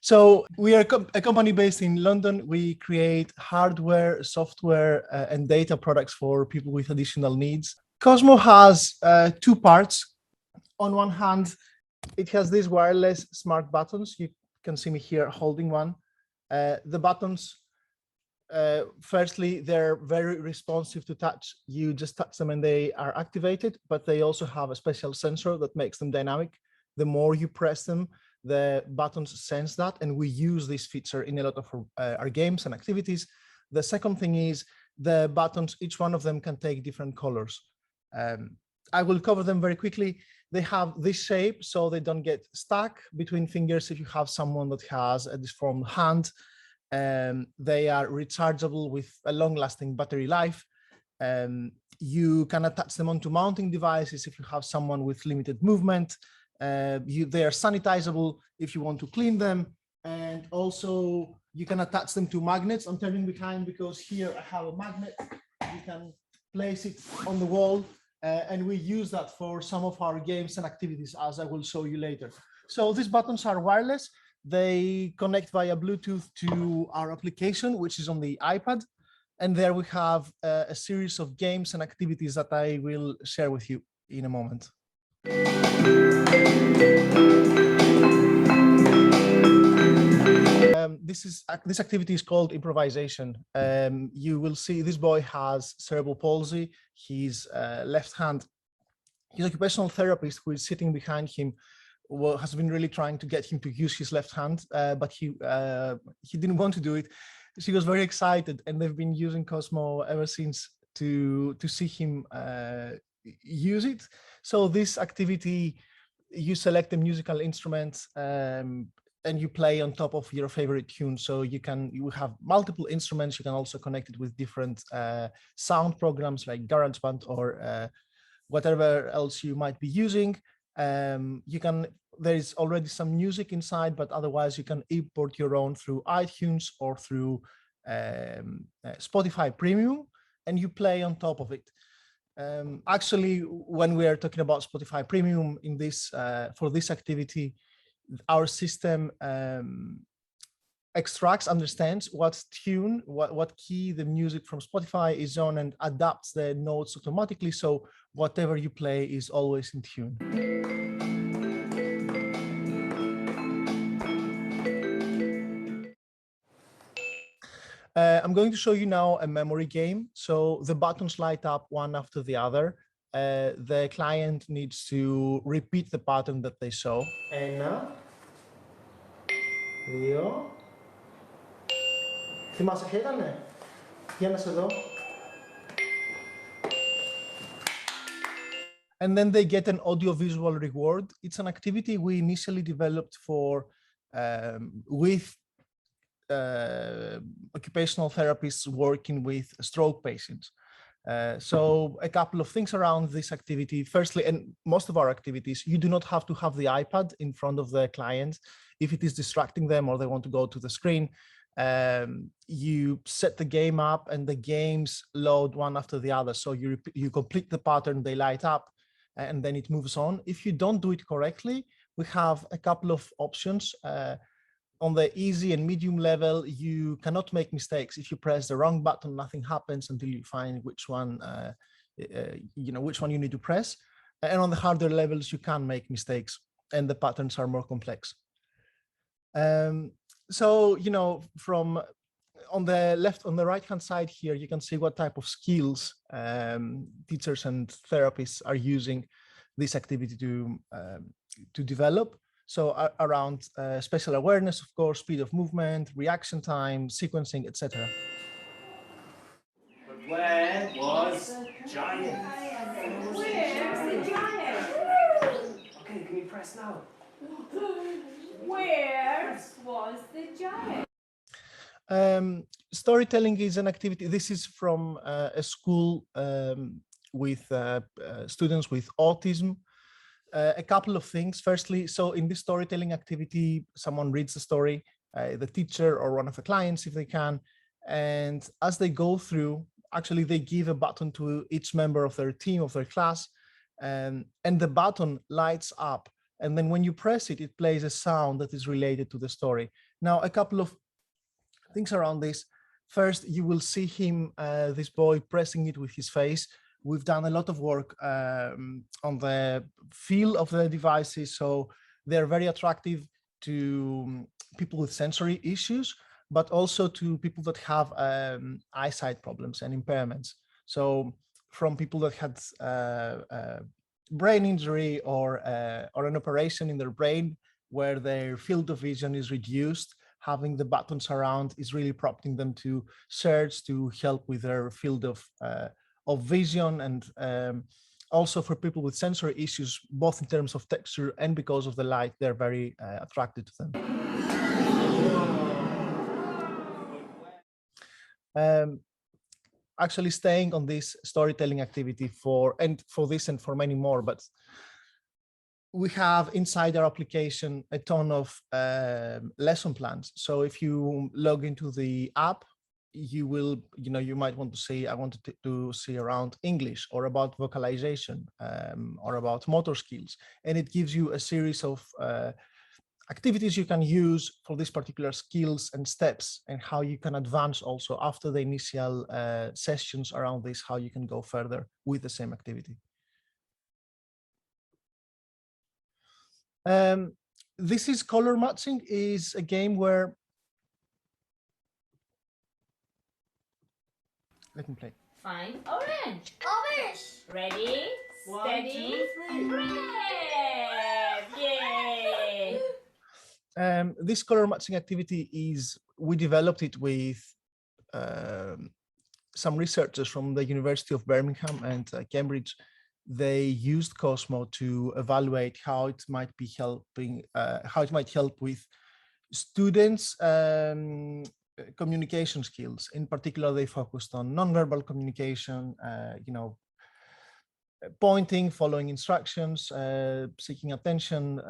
So we are a company based in London. We create hardware, software, and data products for people with additional needs. Cosmo has two parts. On one hand, it has these wireless smart buttons. You can see me here holding one. The buttons, firstly, they're very responsive to touch. You just touch them and they are activated, but they also have a special sensor that makes them dynamic. The more you press them, the buttons sense that, and we use this feature in a lot of our games and activities. The second thing is the buttons, each one of them can take different colors. I will cover them very quickly. They have this shape so they don't get stuck between fingers if you have someone that has a deformed hand. They are rechargeable with a long-lasting battery life. You can attach them onto mounting devices if you have someone with limited movement. They are sanitizable if you want to clean them. And also you can attach them to magnets. I'm turning behind because here I have a magnet. You can place it on the wall. And we use that for some of our games and activities, as I will show you later. So these buttons are wireless. They connect via Bluetooth to our application, which is on the iPad. And there we have a series of games and activities that I will share with you in a moment. This activity is called Improvisation. You will see this boy has cerebral palsy. His left hand, his occupational therapist who is sitting behind him has been really trying to get him to use his left hand, but he didn't want to do it. She was very excited, and they've been using Cosmo ever since to see him use it. So this activity, you select a musical instrument and you play on top of your favorite tune. So you have multiple instruments. You can also connect it with different sound programs like GarageBand or whatever else you might be using. There is already some music inside, but otherwise you can import your own through iTunes or through Spotify Premium, and you play on top of it. Actually, when we are talking about Spotify Premium in this for this activity, our system understands what tune, what key the music from Spotify is on, and adapts the notes automatically. So whatever you play is always in tune. I'm going to show you now a memory game. So the buttons light up one after the other. The client needs to repeat the pattern that they saw. Ένα, δύο. Θυμάσαι ποια ήτανε? Για να σε δω. And then they get an audio-visual reward. It's an activity we initially developed for with occupational therapists working with stroke patients. So a couple of things around this activity. Firstly, and most of our activities, you do not have to have the iPad in front of the client. If it is distracting them or they want to go to the screen, you set the game up and the games load one after the other. So you complete the pattern, they light up, and then it moves on. If you don't do it correctly, we have a couple of options. On the easy and medium level, you cannot make mistakes. If you press the wrong button, nothing happens until you find which one, which one you need to press. And on the harder levels, you can make mistakes, and the patterns are more complex. So, from on the right-hand side here, you can see what type of skills teachers and therapists are using this activity to develop. So around spatial awareness, of course, speed of movement, reaction time, sequencing, etc. But where was Giant? Where's the giant? Okay, can you press now? Where was the giant? Storytelling is an activity. This is from a school with students with autism. A couple of things. Firstly, so in this storytelling activity, someone reads the story, the teacher or one of the clients if they can, and as they go through, actually they give a button to each member of their team, of their class, and the button lights up And then when you press it, it plays a sound that is related to the story. Now, a couple of things around this. First, you will see him, this boy, pressing it with his face. We've done a lot of work on the feel of the devices, so they're very attractive to people with sensory issues, but also to people that have eyesight problems and impairments. So from people that had brain injury or an operation in their brain where their field of vision is reduced, having the buttons around is really prompting them to search to help with their field of vision, and also for people with sensory issues, both in terms of texture and because of the light, they're very attracted to them. Actually staying on this storytelling activity for this and for many more, but we have inside our application a ton of lesson plans. So if you log into the app, you will, you might want to say, I wanted to see around English or about vocalization or about motor skills. And it gives you a series of activities you can use for these particular skills and steps, and how you can advance also after the initial sessions around this, how you can go further with the same activity. This is color matching, is a game where, let me play. Find orange. Orange. Ready, steady, 1, 2, 3. grab. Yay! This color matching activity we developed it with some researchers from the University of Birmingham and Cambridge. They used Cosmo to evaluate how it might be helping, how it might help with students' communication skills. In particular, they focused on nonverbal communication, pointing, following instructions, seeking attention,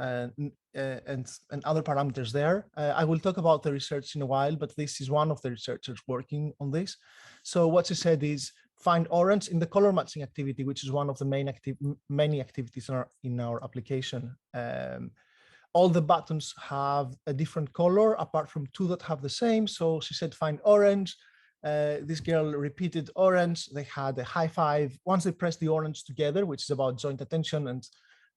and other parameters there. I will talk about the research in a while, but this is one of the researchers working on this. So what she said is, find orange in the color matching activity, which is one of the many activities in our application. All the buttons have a different color apart from two that have the same. So she said, find orange. This girl repeated orange. They had a high five. Once they pressed the orange together, which is about joint attention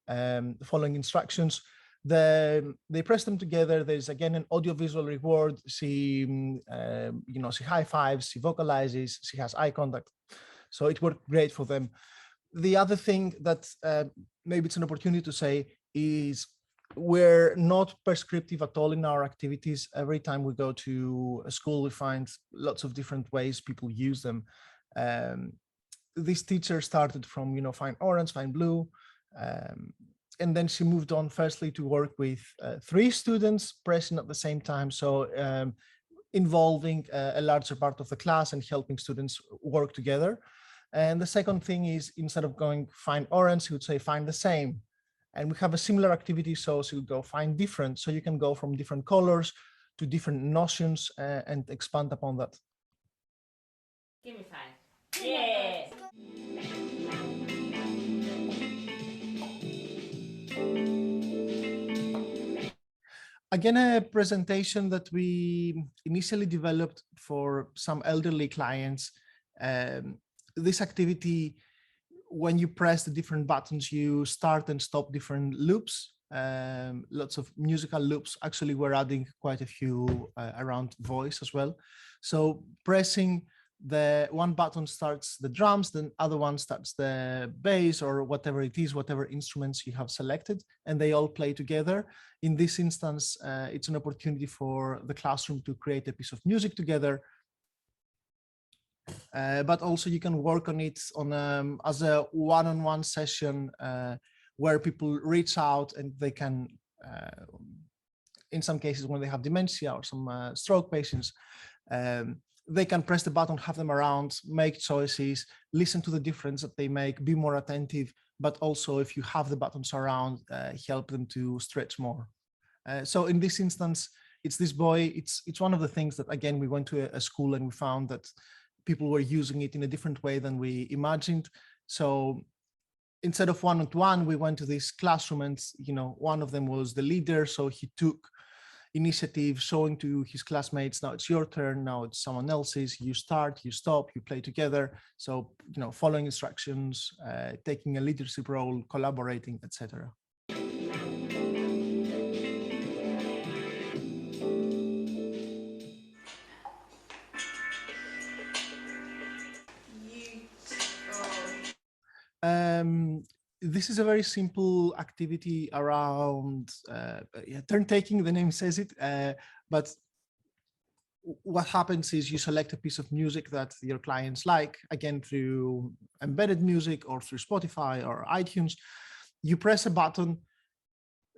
and following instructions, they press them together. There's again an audio-visual reward. She high fives, she vocalizes, she has eye contact. So it worked great for them. The other thing that maybe it's an opportunity to say is, we're not prescriptive at all in our activities. Every time we go to a school, we find lots of different ways people use them. This teacher started from, find orange, find blue. And then she moved on firstly to work with 3 students pressing at the same time. So involving a larger part of the class and helping students work together. And the second thing is, instead of going find orange, he would say find the same. And we have a similar activity, so you go find different. So you can go from different colors to different notions and expand upon that. Give me 5. Yeah. Again, a presentation that we initially developed for some elderly clients. This activity, when you press the different buttons, you start and stop different loops, lots of musical loops. Actually, we're adding quite a few around voice as well. So pressing the one button starts the drums, then other one starts the bass or whatever it is, whatever instruments you have selected, and they all play together. In this instance, it's an opportunity for the classroom to create a piece of music together. But also you can work on it on as a one-on-one session where people reach out and they can, in some cases when they have dementia or some stroke patients, they can press the button, have them around, make choices, listen to the difference that they make, be more attentive, but also if you have the buttons around, help them to stretch more. So in this instance, it's this boy, it's one of the things that, again, we went to a school and we found that people were using it in a different way than we imagined. So instead of one-on-one, we went to this classroom, and one of them was the leader, so he took initiative, showing to his classmates, now it's your turn, now it's someone else's, you start, you stop, you play together. So following instructions, taking a leadership role, collaborating, etc. This is a very simple activity around turn taking, the name says it, but what happens is you select a piece of music that your clients like, again, through embedded music or through Spotify or iTunes. You press a button,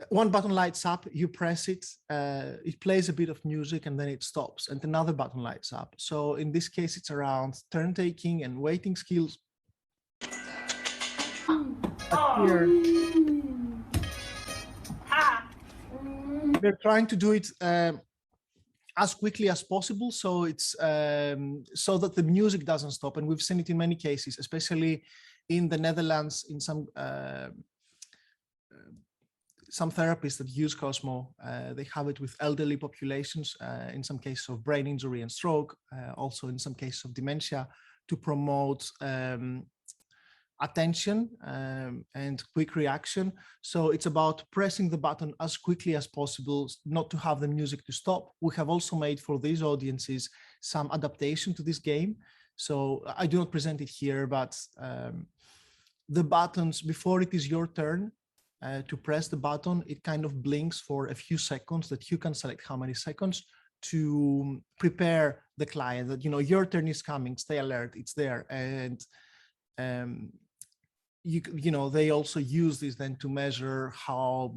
one button lights up, you press it, it plays a bit of music, and then it stops, and another button lights up. So in this case, it's around turn taking and waiting skills. Here, they're trying to do it as quickly as possible, so it's so that the music doesn't stop. And we've seen it in many cases, especially in the Netherlands, in some therapists that use Cosmo. They have it with elderly populations, in some cases of brain injury and stroke, also in some cases of dementia, to promote attention and quick reaction. So it's about pressing the button as quickly as possible, not to have the music to stop. We have also made for these audiences some adaptation to this game. So I do not present it here, but the buttons, before it is your turn to press the button, it kind of blinks for a few seconds, that you can select how many seconds, to prepare the client that, your turn is coming, stay alert, it's there. And they also use this then to measure how,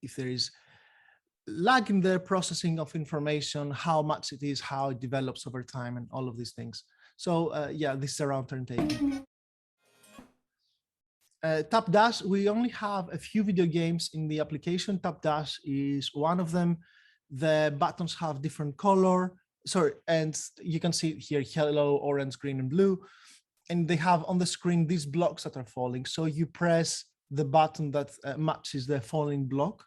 if there is lag in the processing of information, how much it is, how it develops over time, and all of these things. So yeah, this is around turn taking. Tap Dash, we only have a few video games in the application. Tap Dash is one of them. The buttons have different color. Sorry, and you can see here yellow, orange, green, and blue. And they have on the screen these blocks that are falling. So you press the button that matches the falling block.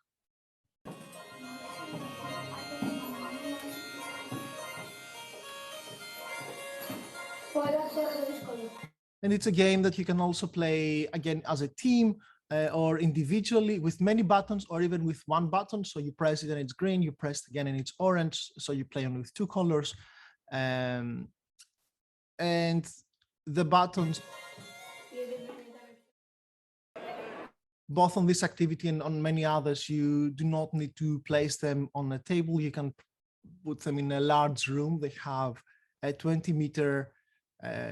And it's a game that you can also play, again, as a team or individually, with many buttons, or even with one button. So you press it and it's green, you press it again and it's orange. So you play on with two colors. And the buttons, both on this activity and on many others, you do not need to place them on a table. You can put them in a large room. They have a 20-meter,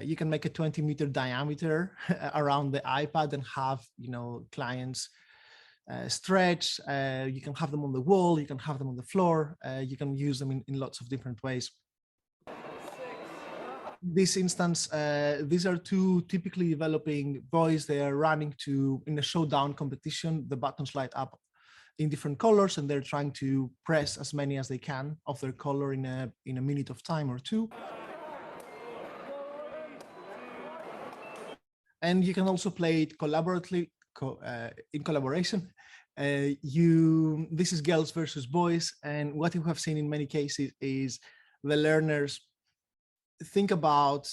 you can make a 20-meter diameter around the iPad and have, clients stretch. You can have them on the wall, you can have them on the floor. You can use them in lots of different ways. This instance, these are two typically developing boys. They are running in a showdown competition. The buttons light up in different colors, and they're trying to press as many as they can of their color in a minute of time or two. And you can also play it collaboratively, in collaboration. This is girls versus boys, and what you have seen in many cases is the learners think about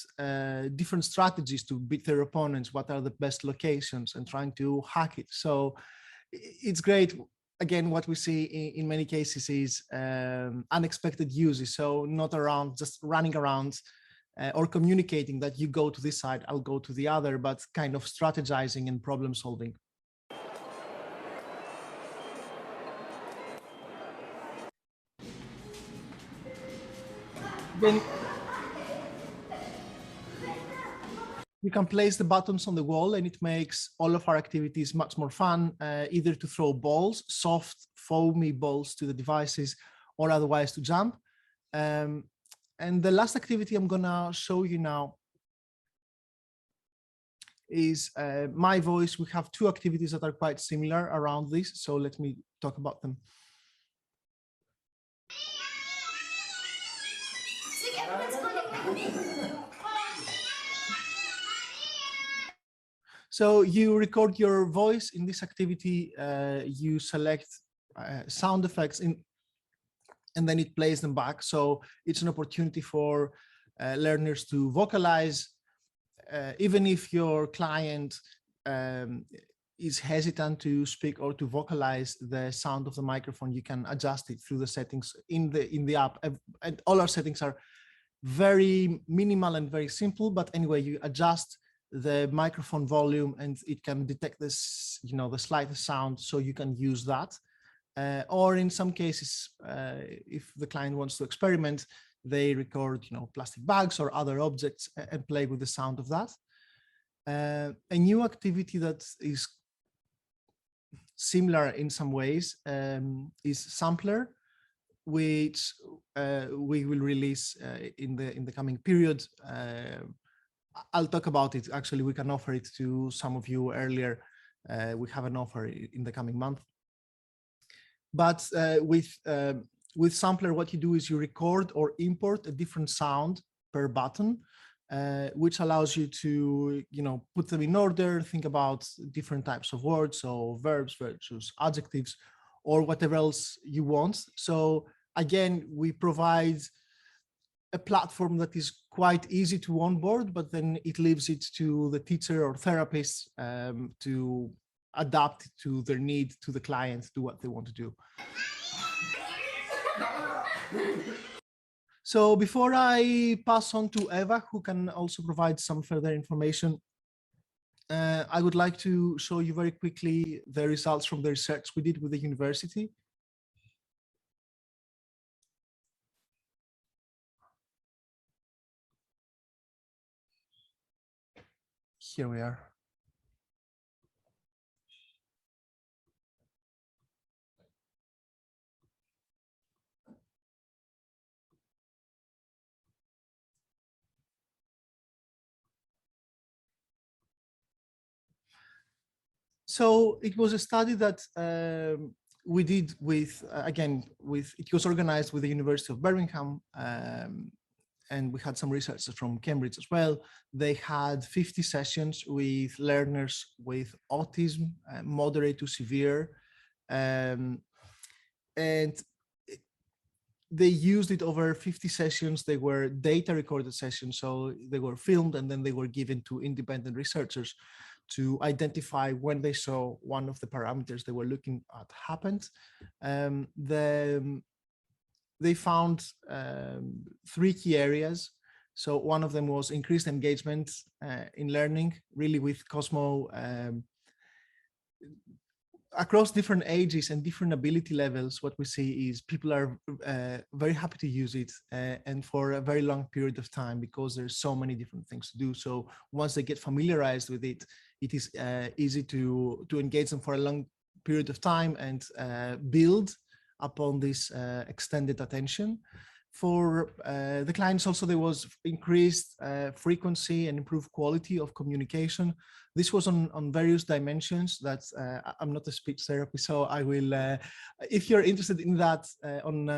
different strategies to beat their opponents, what are the best locations, and trying to hack it. So it's great. Again, what we see in many cases is unexpected uses. So not around just running around or communicating that you go to this side, I'll go to the other, but kind of strategizing and problem solving. Then you can place the buttons on the wall, and it makes all of our activities much more fun, either to throw balls, soft, foamy balls to the devices, or otherwise to jump. And the last activity I'm gonna show you now is My Voice. We have two activities that are quite similar around this, so let me talk about them. So you record your voice in this activity, you select sound effects and then it plays them back. So it's an opportunity for learners to vocalize, even if your client is hesitant to speak or to vocalize the sound of the microphone, you can adjust it through the settings in the app. And all our settings are very minimal and very simple, but anyway, you adjust the microphone volume and it can detect this, the slightest sound, so you can use that. Or in some cases, if the client wants to experiment, they record, plastic bags or other objects and play with the sound of that. A new activity that is similar in some ways is Sampler, which we will release in the coming period. I'll talk about it. Actually, we can offer it to some of you earlier. We have an offer in the coming month. But with Sampler, what you do is you record or import a different sound per button, which allows you to, put them in order, think about different types of words, so verbs versus adjectives, or whatever else you want. So again, we provide a platform that is quite easy to onboard, but then it leaves it to the teacher or therapist to adapt to their need, to the client, to what they want to do. So before I pass on to Eva, who can also provide some further information, I would like to show you very quickly the results from the research we did with the university. Here we are. So it was a study that we did with, it was organized with the University of Birmingham, and we had some researchers from Cambridge as well. They had 50 sessions with learners with autism, moderate to severe, and they used it over 50 sessions. They were data recorded sessions, so they were filmed and then they were given to independent researchers to identify when they saw one of the parameters they were looking at happened. They found 3 key areas. So one of them was increased engagement in learning, really with Cosmo. Across different ages and different ability levels, what we see is people are very happy to use it and for a very long period of time, because there's so many different things to do. So once they get familiarized with it, it is easy to engage them for a long period of time and build upon this extended attention. For the clients also, there was increased frequency and improved quality of communication. This was on various dimensions. That's I'm not a speech therapist, so I will, if you're interested in that, on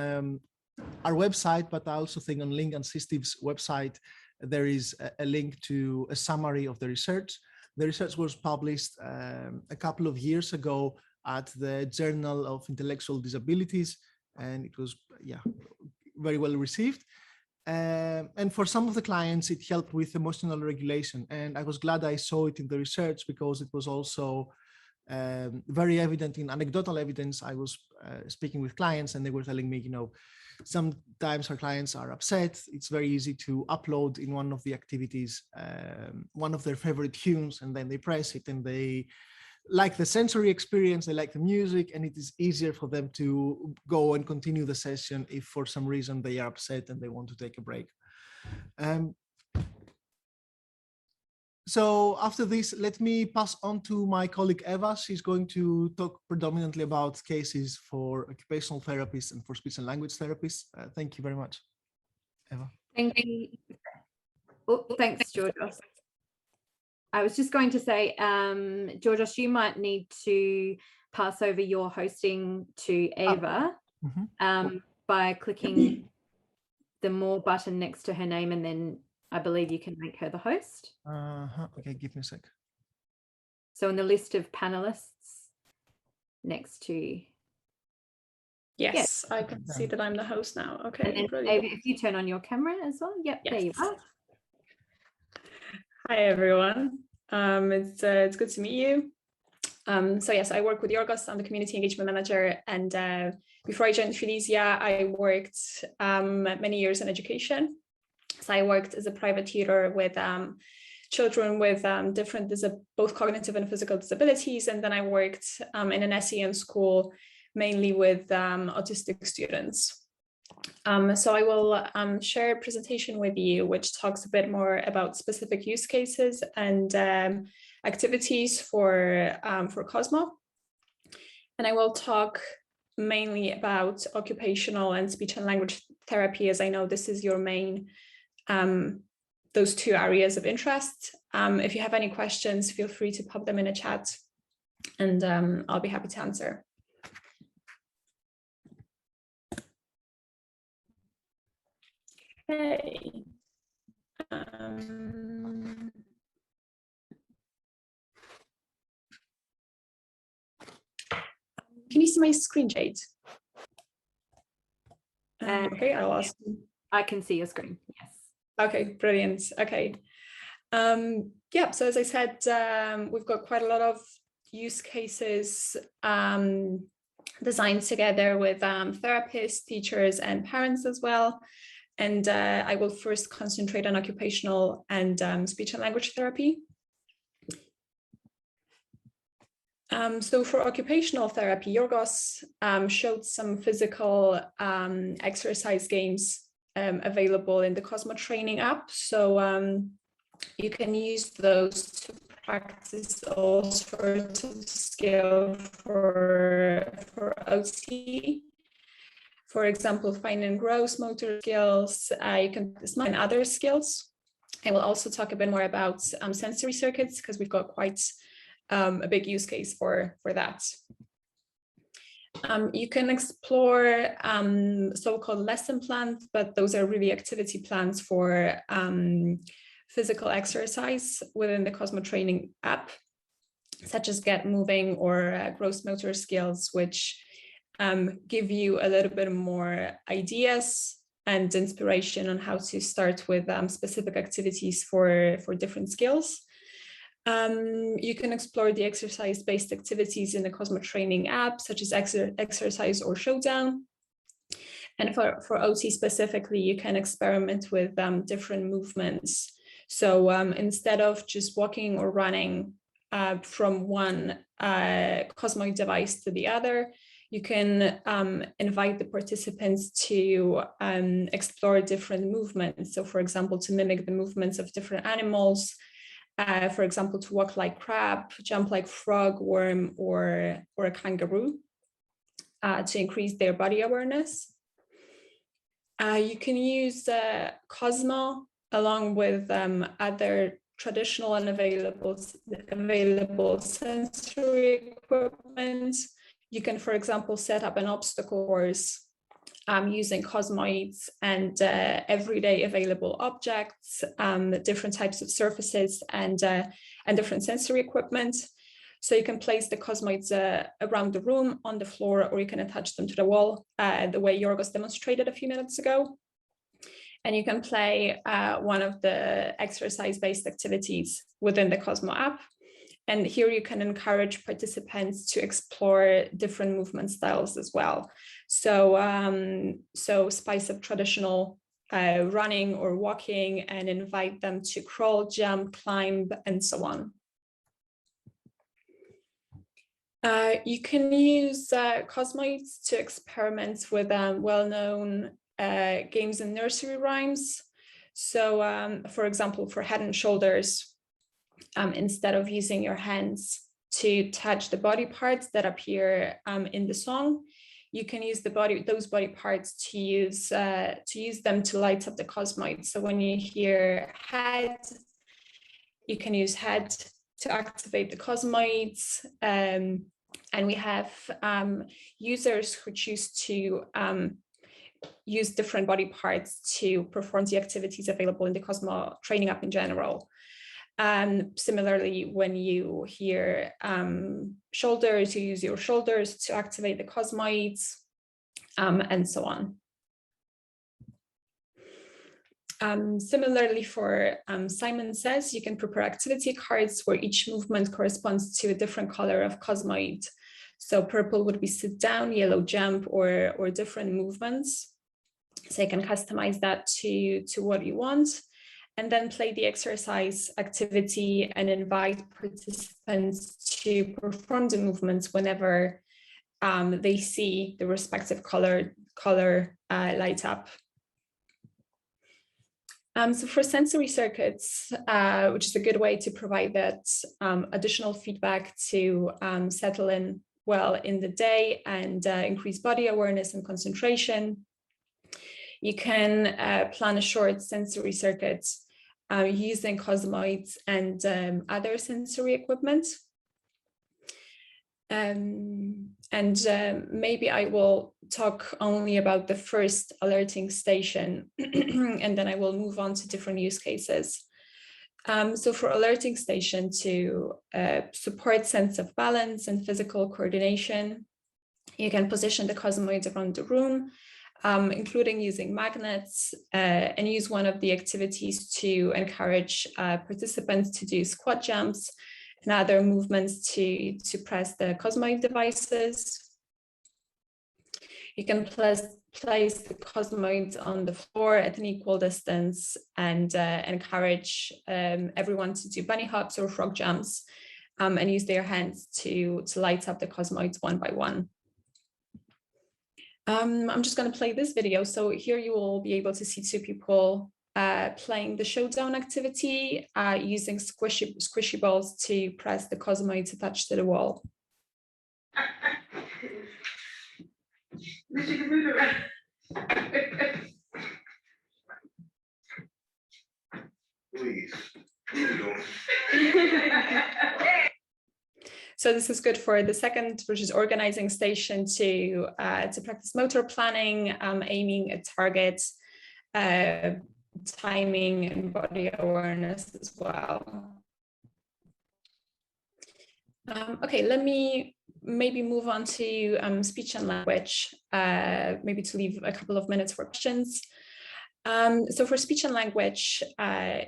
our website, but I also think on Link and System's website, there is a link to a summary of the research. The research was published a couple of years ago at the Journal of Intellectual Disabilities, and it was, very well received. And for some of the clients, it helped with emotional regulation. And I was glad I saw it in the research, because it was also very evident in anecdotal evidence. I was speaking with clients and they were telling me, sometimes our clients are upset. It's very easy to upload in one of the activities one of their favorite tunes, and then they press it and they like the sensory experience, they like the music, and it is easier for them to go and continue the session if for some reason they are upset and they want to take a break. So after this, let me pass on to my colleague Eva. She's going to talk predominantly about cases for occupational therapists and for speech and language therapists. Thank you very much, Eva. Thank you. Oh, thanks, Georgios. I was just going to say, Georgios, you might need to pass over your hosting to Eva by clicking the more button next to her name, and then I believe you can make her the host. Okay, give me a sec. So in the list of panelists next to, Yes, I can see that I'm the host now. and Okay, then brilliant. Ava, if you turn on your camera as well. Yep, there you Yes. are. Hi, everyone. It's good to meet you. So yes, I work with Georgios. I'm the community engagement manager, and before I joined Felicia, I worked many years in education. So I worked as a private tutor with children with different both cognitive and physical disabilities, and then I worked in an SEN school mainly with autistic students. So I will share a presentation with you, which talks a bit more about specific use cases and activities for Cosmo. And I will talk mainly about occupational and speech and language therapy, as I know this is your main, those two areas of interest. If you have any questions, feel free to pop them in a chat, and I'll be happy to answer. Okay. Can you see my screen, Jade? Okay, I'll ask. I can see your screen. Yes. Okay, brilliant. Okay. Yeah, so as I said, we've got quite a lot of use cases designed together with therapists, teachers, and parents as well. And I will first concentrate on occupational and speech and language therapy. So for occupational therapy, Georgios showed some physical exercise games available in the Cosmo training app. So you can use those to practice all sorts of skill for OT. For example, fine and gross motor skills, you can find other skills. And we'll also talk a bit more about sensory circuits, because we've got quite a big use case for that. You can explore so-called lesson plans, but those are really activity plans for physical exercise within the Cosmo training app, such as Get Moving or gross motor skills, which give you a little bit more ideas and inspiration on how to start with specific activities for different skills. You can explore the exercise-based activities in the Cosmo training app, such as exercise or showdown. And for OT specifically, you can experiment with different movements. So instead of just walking or running from one Cosmo device to the other, you can invite the participants to explore different movements. So for example, to mimic the movements of different animals, for example, to walk like crab, jump like frog, worm, or a kangaroo, to increase their body awareness. You can use Cosmo along with other traditional and available sensory equipment. You can, for example, set up an obstacle course using Cosmoids and everyday available objects, different types of surfaces, and different sensory equipment. So you can place the Cosmoids around the room, on the floor, or you can attach them to the wall, the way Georgios demonstrated a few minutes ago. And you can play one of the exercise-based activities within the Cosmo app. And here you can encourage participants to explore different movement styles as well. So, so spice up traditional running or walking and invite them to crawl, jump, climb, and so on. You can use Cosmoids to experiment with well-known games and nursery rhymes. So, for example, for Head and Shoulders, instead of using your hands to touch the body parts that appear in the song, you can use those body parts to use them to light up the Cosmoids. So when you hear head, you can use head to activate the Cosmoids. And we have users who choose to use different body parts to perform the activities available in the Cosmo training app in general. Similarly, when you hear shoulders, you use your shoulders to activate the cosmoids, and so on. Similarly, for Simon Says, you can prepare activity cards where each movement corresponds to a different color of cosmoid. So purple would be sit down, yellow jump, or different movements. So you can customize that to what you want, and then play the exercise activity and invite participants to perform the movements whenever they see the respective color light up. So for sensory circuits, which is a good way to provide that additional feedback to settle in well in the day and increase body awareness and concentration, you can plan a short sensory circuit using cosmoids and other sensory equipment. Maybe I will talk only about the first alerting station, and then I will move on to different use cases. So for alerting station, to support sense of balance and physical coordination, you can position the cosmoids around the room, including using magnets, and use one of the activities to encourage participants to do squat jumps and other movements to press the cosmoid devices. You can place the cosmoids on the floor at an equal distance and encourage everyone to do bunny hops or frog jumps, and use their hands to light up the cosmoids one by one. I'm just going to play this video. So here you will be able to see two people playing the showdown activity using squishy balls to press the cosmoids attached to the wall. Please. So this is good for the second, which is organizing station, to practice motor planning, aiming at targets, timing and body awareness as well. Okay, let me maybe move on to speech and language, maybe to leave a couple of minutes for questions. So for speech and language,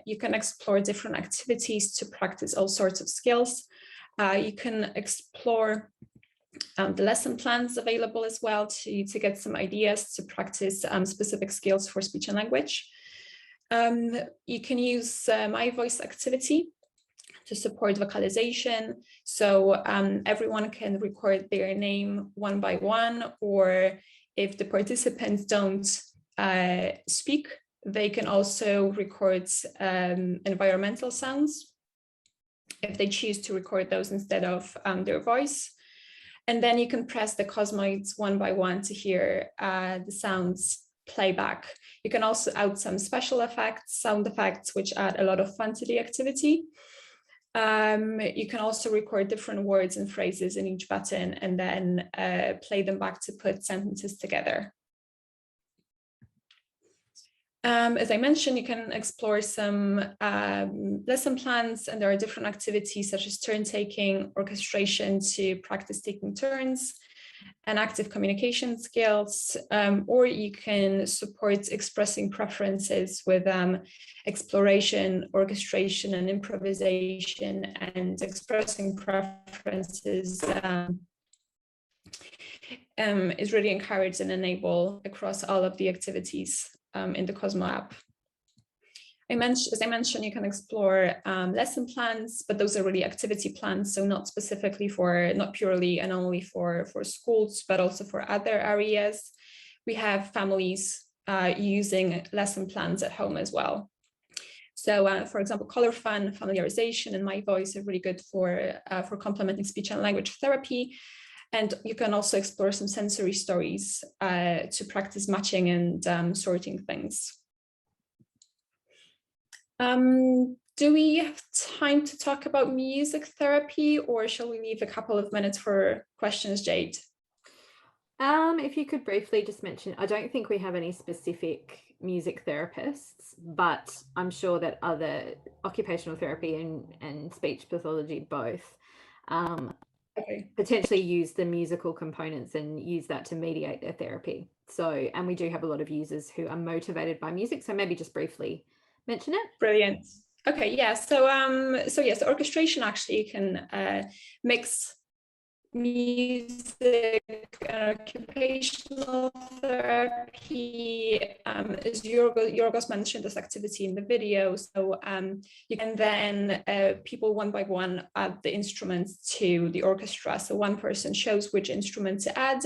you can explore different activities to practice all sorts of skills. You can explore the lesson plans available as well to get some ideas to practice specific skills for speech and language. You can use My Voice activity to support vocalization. So everyone can record their name one by one, or if the participants don't speak, they can also record environmental sounds if they choose to record those instead of their voice. And then you can press the cosmoids one by one to hear the sounds play back. You can also add some special effects, sound effects, which add a lot of fun to the activity. You can also record different words and phrases in each button and then play them back to put sentences together. As I mentioned, you can explore some lesson plans, and there are different activities such as turn taking, orchestration to practice taking turns, and active communication skills, or you can support expressing preferences with exploration, orchestration, and improvisation, and expressing preferences is really encouraged and enabled across all of the activities in the Cosmo app. As I mentioned, you can explore lesson plans, but those are really activity plans, so not specifically not purely and only for schools, but also for other areas. We have families using lesson plans at home as well. So, for example, color fun, familiarization, and My Voice are really good for complementing speech and language therapy. And you can also explore some sensory stories to practice matching and sorting things. Do we have time to talk about music therapy, or shall we leave a couple of minutes for questions, Jade? If you could briefly just mention, I don't think we have any specific music therapists, but I'm sure that other occupational therapy and speech pathology both Okay. potentially use the musical components and use that to mediate their therapy. So, and we do have a lot of users who are motivated by music. So maybe just briefly mention it. Brilliant. Okay, yeah. So yes, orchestration actually can mix music and occupational therapy. As Yorgos mentioned this activity in the video, so you can then people one by one add the instruments to the orchestra. So one person shows which instrument to add,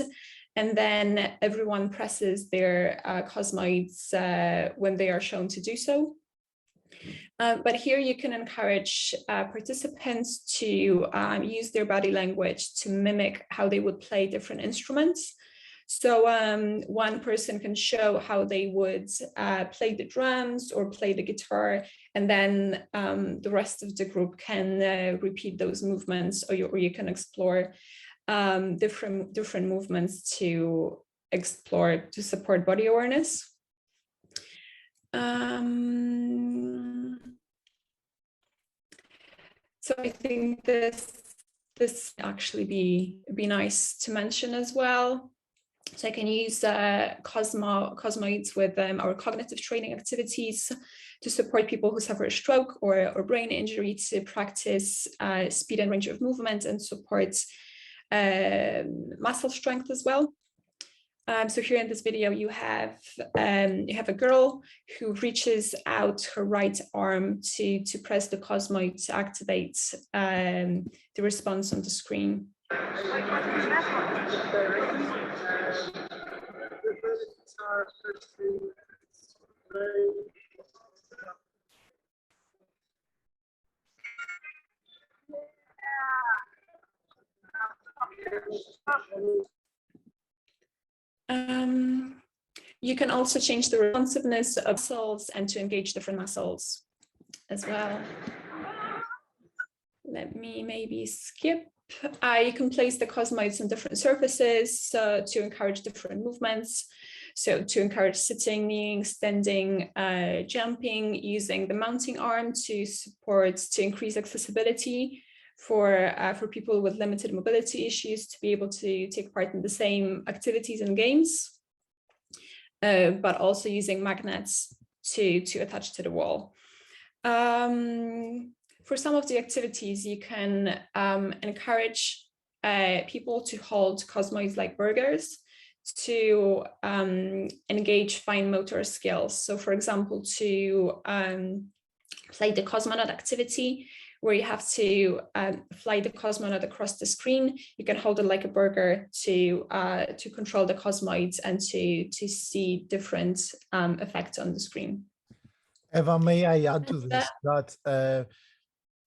and then everyone presses their cosmoids when they are shown to do so. But here you can encourage participants to use their body language to mimic how they would play different instruments. So one person can show how they would play the drums or play the guitar, and then the rest of the group can repeat those movements, or you can explore different movements to support body awareness. So I think this actually be nice to mention as well. So I can use cosmoids with our cognitive training activities to support people who suffer a stroke or brain injury, to practice speed and range of movement and support muscle strength as well. So here in this video, you have a girl who reaches out her right arm to press the cosmoid to activate the response on the screen. You can also change the responsiveness of muscles and to engage different muscles as well. Let me maybe skip. You can place the cosmoids on different surfaces to encourage different movements. So to encourage sitting, kneeling, standing, jumping, using the mounting arm to increase accessibility for people with limited mobility issues to be able to take part in the same activities and games, but also using magnets to attach to the wall. For some of the activities, you can encourage people to hold cosmoids like burgers to engage fine motor skills. So for example, to play the cosmonaut activity, where you have to fly the cosmonaut across the screen. You can hold it like a burger to control the cosmoids and to see different effects on the screen. Eva, may I add to this that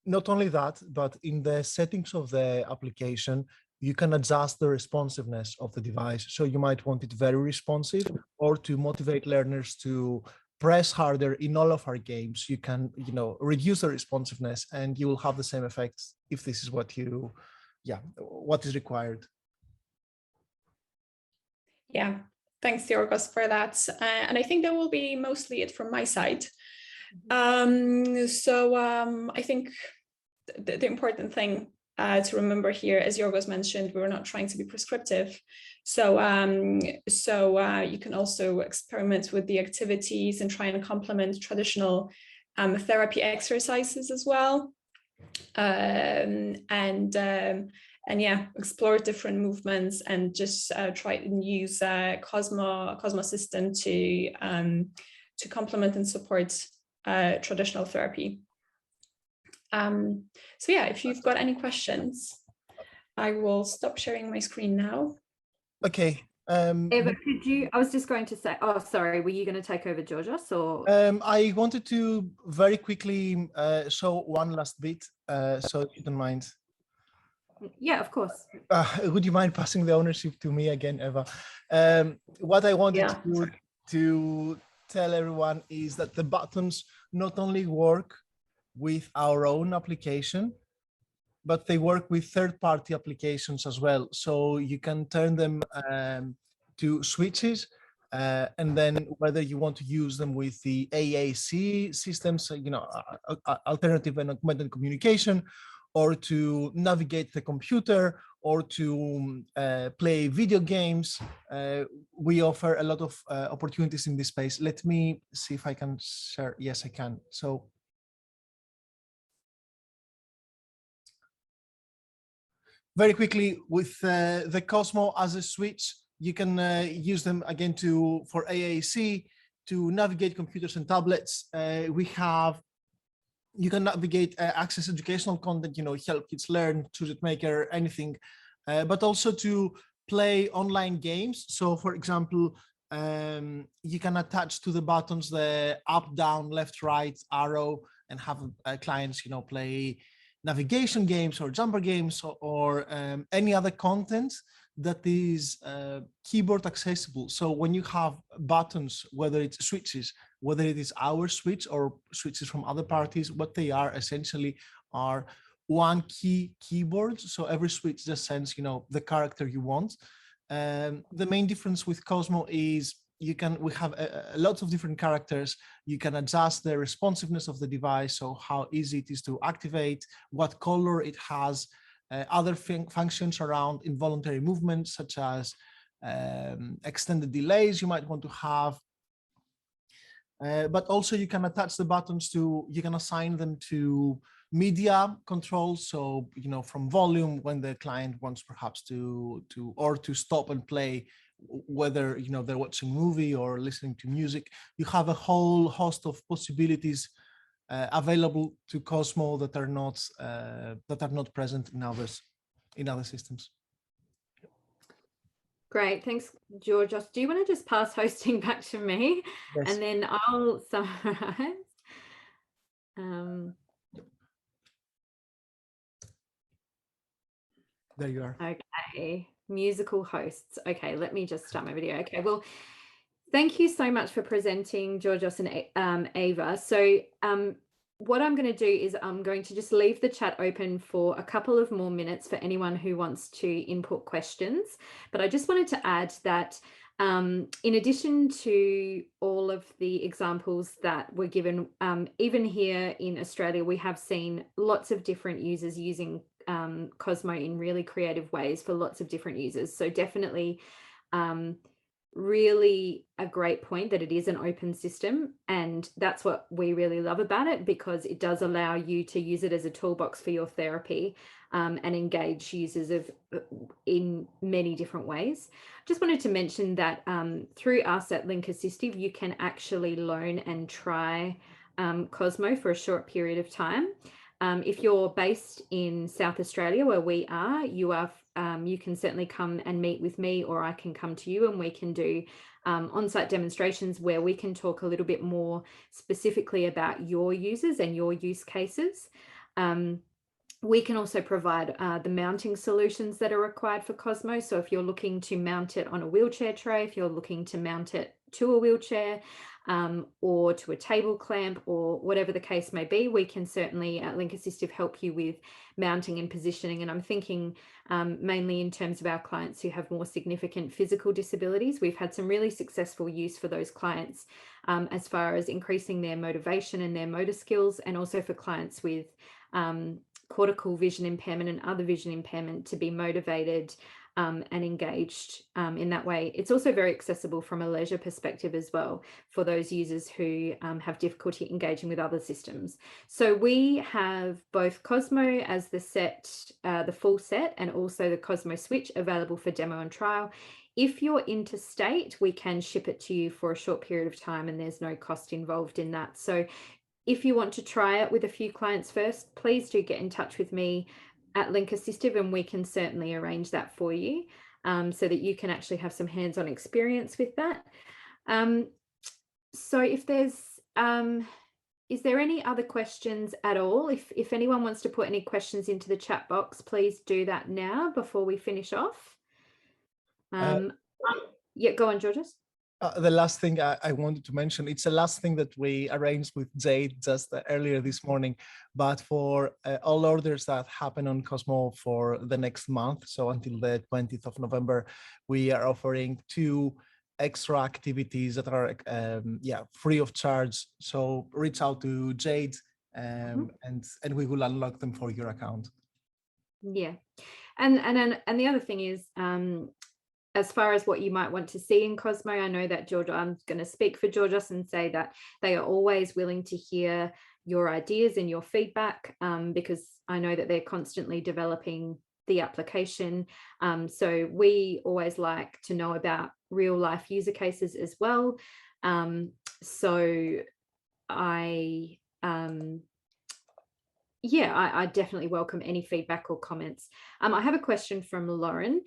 not only that, but in the settings of the application, you can adjust the responsiveness of the device. So you might want it very responsive, or to motivate learners to press harder. In all of our games, you can, reduce the responsiveness, and you will have the same effects if this is what what is required. Yeah, thanks, Yorgos, for that. And I think that will be mostly it from my side. I think the important thing to remember here, as Yorgos mentioned, we're not trying to be prescriptive. So you can also experiment with the activities and try and complement traditional therapy exercises as well. And yeah, explore different movements and just try and use Cosmo system to complement and support traditional therapy. So yeah, if you've got any questions, I will stop sharing my screen now. Okay. Eva, I was just going to say, oh, sorry, were you going to take over, Georgios, or? I wanted to very quickly show one last bit, so if you don't mind. Yeah, of course. Would you mind passing the ownership to me again, Eva? What I wanted to tell everyone is that the buttons not only work with our own application, but they work with third-party applications as well. So you can turn them to switches, and then whether you want to use them with the AAC systems, alternative and augmented communication, or to navigate the computer, or to play video games. We offer a lot of opportunities in this space. Let me see if I can share. Yes, I can. So very quickly, with the Cosmo as a switch, you can use them again for AAC, to navigate computers and tablets. You can navigate, access educational content, help kids learn, choose it maker, anything, but also to play online games. So for example, you can attach to the buttons the up, down, left, right arrow, and have clients, play navigation games or jumper games, or any other content that is keyboard accessible. So when you have buttons, whether it's switches, whether it is our switch or switches from other parties, what they are essentially are one key keyboards. So every switch just sends, the character you want. The main difference with Cosmo is we have lots of different characters. You can adjust the responsiveness of the device, so how easy it is to activate, what color it has, other functions around involuntary movements, such as extended delays you might want to have. But also you can attach the buttons you can assign them to media controls. So, from volume, when the client wants perhaps to stop and play, whether, they're watching a movie or listening to music. You have a whole host of possibilities available to Cosmo that are not present in other systems. Great, thanks, Georgios. Do you want to just pass hosting back to me? Yes. And then I'll summarize. There you are. Okay, musical hosts. Okay, let me just start my video. Okay, well, thank you so much for presenting, Georgios and Ava. So what I'm going to do is I'm going to just leave the chat open for a couple of more minutes for anyone who wants to input questions. But I just wanted to add that in addition to all of the examples that were given, even here in Australia, we have seen lots of different users using Cosmo in really creative ways for lots of different users. So definitely really a great point that it is an open system, and that's what we really love about it, because it does allow you to use it as a toolbox for your therapy and engage users in many different ways. Just wanted to mention that through us at Link Assistive, you can actually learn and try Cosmo for a short period of time. If you're based in South Australia, where we are, you can certainly come and meet with me, or I can come to you and we can do on-site demonstrations where we can talk a little bit more specifically about your users and your use cases. We can also provide the mounting solutions that are required for Cosmo. So if you're looking to mount it on a wheelchair tray, if you're looking to mount it to a wheelchair, or to a table clamp, or whatever the case may be, we can certainly at Link Assistive help you with mounting and positioning. And I'm thinking mainly in terms of our clients who have more significant physical disabilities. We've had some really successful use for those clients as far as increasing their motivation and their motor skills, and also for clients with cortical vision impairment and other vision impairment to be motivated and engaged in that way. It's also very accessible from a leisure perspective as well for those users who have difficulty engaging with other systems. So we have both Cosmo as the full set, and also the Cosmo Switch available for demo and trial. If you're interstate, we can ship it to you for a short period of time, and there's no cost involved in that. So if you want to try it with a few clients first, please do get in touch with me at Link Assistive, and we can certainly arrange that for you so that you can actually have some hands-on experience with that. So if there's, is there any other questions at all? If anyone wants to put any questions into the chat box, please do that now before we finish off. Yeah, go on, Georgios. The last thing I wanted to mention, it's the last thing that we arranged with Jade just earlier this morning, but for all orders that happen on Cosmo for the next month, so until the 20th of November, we are offering 2 extra activities that are free of charge. So reach out to Jade and we will unlock them for your account. Yeah, and the other thing is, as far as what you might want to see in Cosmo, I know that I'm going to speak for Georgios and say that they are always willing to hear your ideas and your feedback, because I know that they're constantly developing the application. So we always like to know about real life user cases as well. So I definitely welcome any feedback or comments. I have a question from Lauren.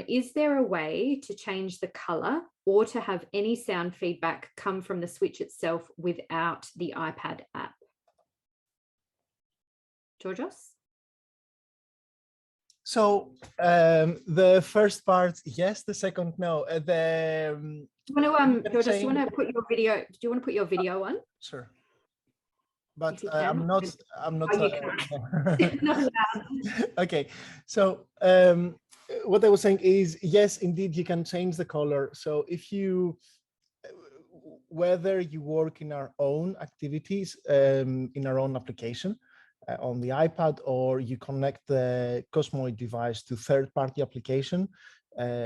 Is there a way to change the color or to have any sound feedback come from the switch itself without the iPad app? Georgios? So the first part, yes. The second, no. Georgios, do you want to put your video? Do you want to put your video on? Sure. But I'm not. Oh, not allowed. Okay. So what I was saying is, yes, indeed, you can change the color. So if you, whether you work in our own activities, in our own application on the iPad, or you connect the Cosmo device to third-party application,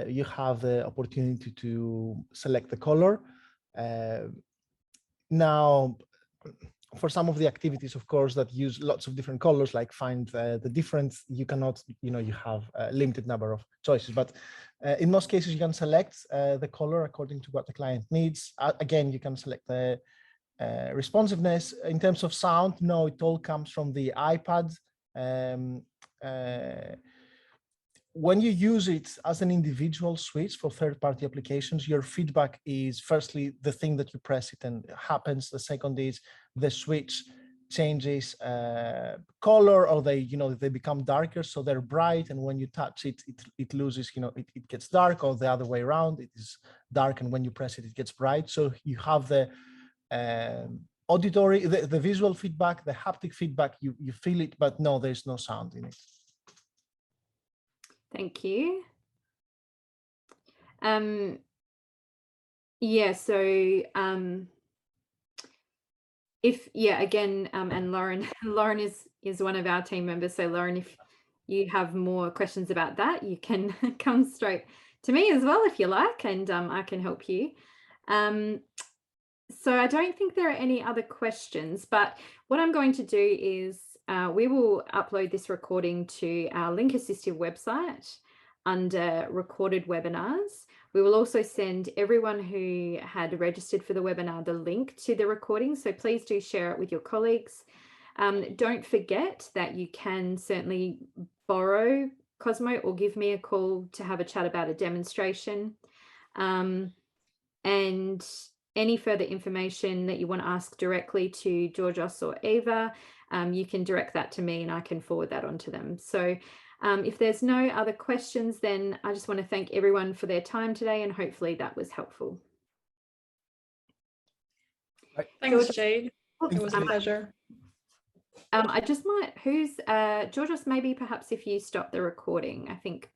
you have the opportunity to select the color. Now, for some of the activities, of course, that use lots of different colors, like find the difference, you cannot, you have a limited number of choices. But in most cases, you can select the color according to what the client needs. Again, you can select the responsiveness. In terms of sound, no, it all comes from the iPad. When you use it as an individual switch for third-party applications, your feedback is firstly the thing that you press it and it happens. The second is the switch changes color, or they become darker, so they're bright, and when you touch it, it loses, it gets dark, or the other way around, it is dark, and when you press it, it gets bright. So you have the auditory, the visual feedback, the haptic feedback, you feel it, but no, there's no sound in it. Thank you. So again, and Lauren is one of our team members. So Lauren, if you have more questions about that, you can come straight to me as well if you like, and I can help you. So I don't think there are any other questions, but what I'm going to do is we will upload this recording to our Link Assistive website under recorded webinars. We will also send everyone who had registered for the webinar the link to the recording, so please do share it with your colleagues. Don't forget that you can certainly borrow Cosmo or give me a call to have a chat about a demonstration. And any further information that you want to ask directly to Georgios or Eva, you can direct that to me and I can forward that on to them. So if there's no other questions, then I just want to thank everyone for their time today, and hopefully that was helpful. Thanks, Jade. It was a pleasure. I just might, Georgios, maybe perhaps if you stop the recording, I think